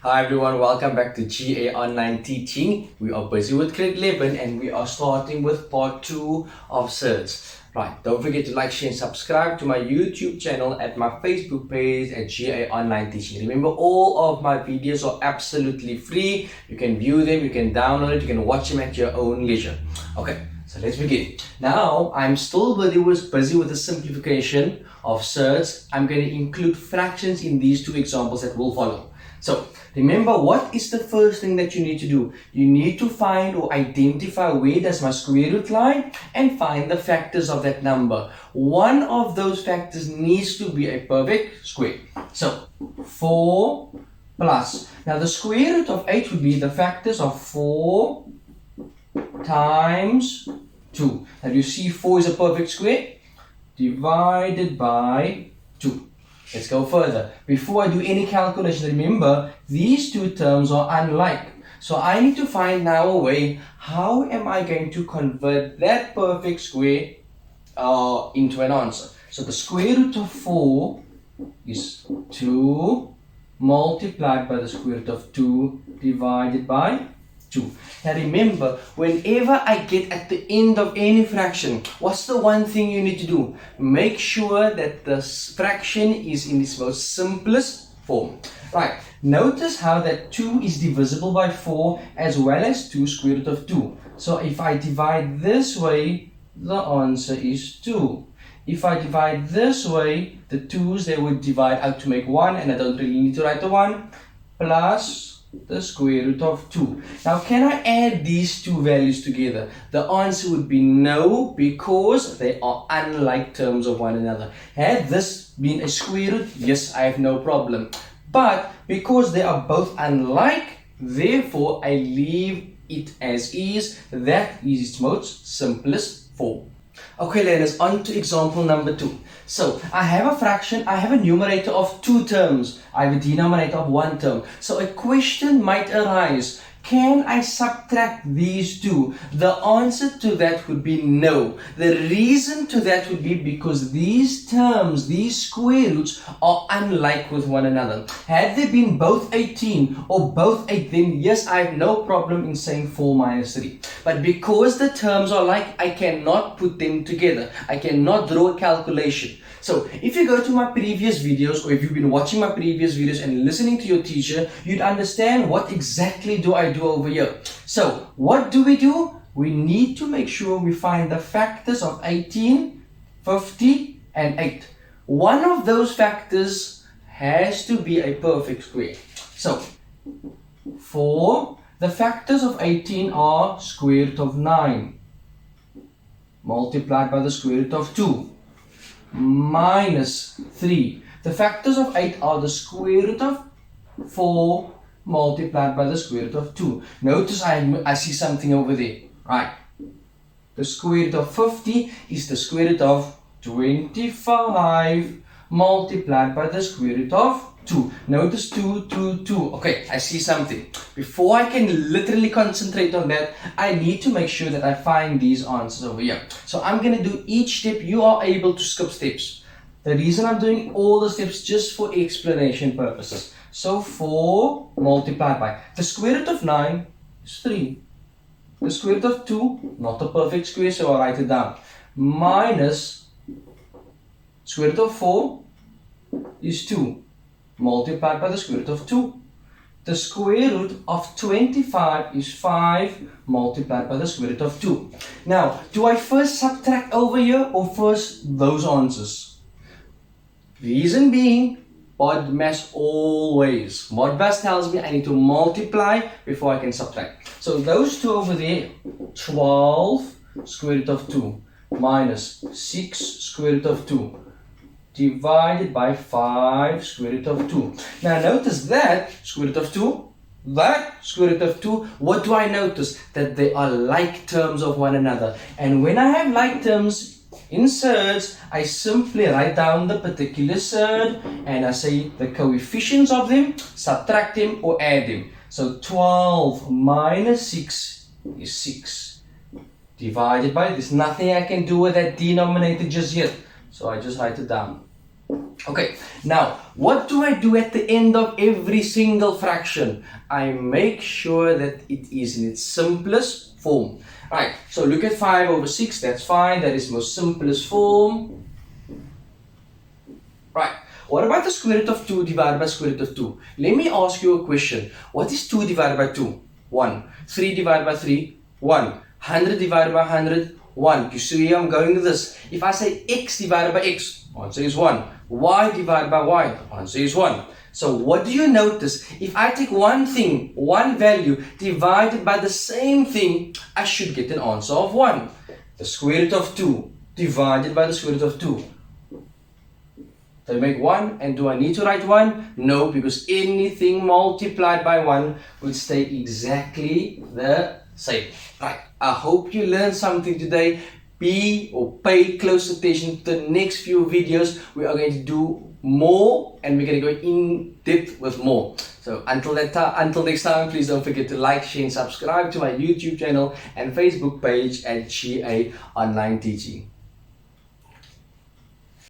Hi everyone, welcome back to GA Online Teaching. We are busy with grade 11 and we are starting with part 2 of Surds. Right, don't forget to like, share and subscribe to my YouTube channel at my Facebook page at GA Online Teaching. Remember, all of my videos are absolutely free. You can view them, you can download it, you can watch them at your own leisure. Okay, so let's begin. Now, I'm still busy with the simplification of Surds. I'm going to include fractions in these two examples that will follow. So, remember, what is the first thing that you need to do? You need to find or identify where does my square root lie and find the factors of that number. One of those factors needs to be a perfect square. So, 4 plus. Now, the square root of 8 would be the factors of 4 times 2. Now, you see 4 is a perfect square divided by 2. Let's go further. Before I do any calculation, remember, these two terms are unlike. So I need to find now a way, how am I going to convert that perfect square into an answer? So the square root of 4 is 2 multiplied by the square root of 2 divided by 2. Now remember, whenever I get at the end of any fraction, what's the one thing you need to do? Make sure that the fraction is in its most simplest form. Right, notice how that 2 is divisible by 4 as well as 2 square root of 2. So if I divide this way, the answer is 2. If I divide this way, the 2's, they would divide out to make 1, and I don't really need to write the 1, plus the square root of 2. Now, can I add these two values together? The answer would be no, because they are unlike terms of one another. Had this been a square root, yes, I have no problem. But because they are both unlike, therefore I leave it as is. That is its most simplest form. Okay, learners, on to example number 2. So, I have a fraction, I have a numerator of 2 terms, I have a denominator of 1 term. So, a question might arise, can I subtract these two? The answer to that would be no. The reason to that would be because these terms, these square roots, are unlike with one another. Had they been both 18 or both 8, then yes, I have no problem in saying 4 minus 3. But because the terms are like, I cannot put them together. I cannot draw a calculation. So, if you go to my previous videos, or if you've been watching my previous videos and listening to your teacher, you'd understand what exactly do I do over here. So, what do? We need to make sure we find the factors of 18, 50, and 8. One of those factors has to be a perfect square. So, the factors of 18 are square root of 9 multiplied by the square root of 2. Minus 3. The factors of 8 are the square root of 4 multiplied by the square root of 2. Notice I see something over there. Right. The square root of 50 is the square root of 25 multiplied by the square root of 2. Notice 2, 2, 2. Okay, I see something. Before I can literally concentrate on that, I need to make sure that I find these answers over here. So I'm going to do each step. You are able to skip steps. The reason I'm doing all the steps just for explanation purposes. So 4 multiplied by the square root of 9 is 3. The square root of 2, not a perfect square, so I'll write it down. Minus square root of 4 is 2. Multiplied by the square root of 2. The square root of 25 is 5 multiplied by the square root of 2. Now, do I first subtract over here or first those answers? Reason being, BODMAS always. BODMAS tells me I need to multiply before I can subtract. So those two over there, 12 square root of 2 minus 6 square root of 2. Divided by 5 square root of 2. Now notice that square root of 2, that square root of 2, what do I notice? That they are like terms of one another. And when I have like terms in surds, I simply write down the particular surd and I say the coefficients of them, subtract them or add them. So 12 minus 6 is 6. Divided by, there's nothing I can do with that denominator just yet. So I just write it down. Okay, now what do I do at the end of every single fraction? I make sure that it is in its simplest form. Right, so look at 5 over 6, that's fine, that is most simplest form. Right, what about the square root of 2 divided by square root of 2? Let me ask you a question. What is 2 divided by 2? 1. 3 divided by 3? 1. 100 divided by 100? 1. You see where I'm going with this? If I say x divided by x, answer is 1. Y divided by y, answer is 1. So what do you notice? If I take one thing, one value, divided by the same thing, I should get an answer of 1. The square root of 2 divided by the square root of 2. So I make 1, and do I need to write 1? No, because anything multiplied by 1 would stay exactly the same. Right, I hope you learned something today. Pay close attention to the next few videos. We are going to do more, and we're going to go in depth with more. So until next time, please don't forget to like, share and subscribe to my YouTube channel and Facebook page at GA Online Teaching.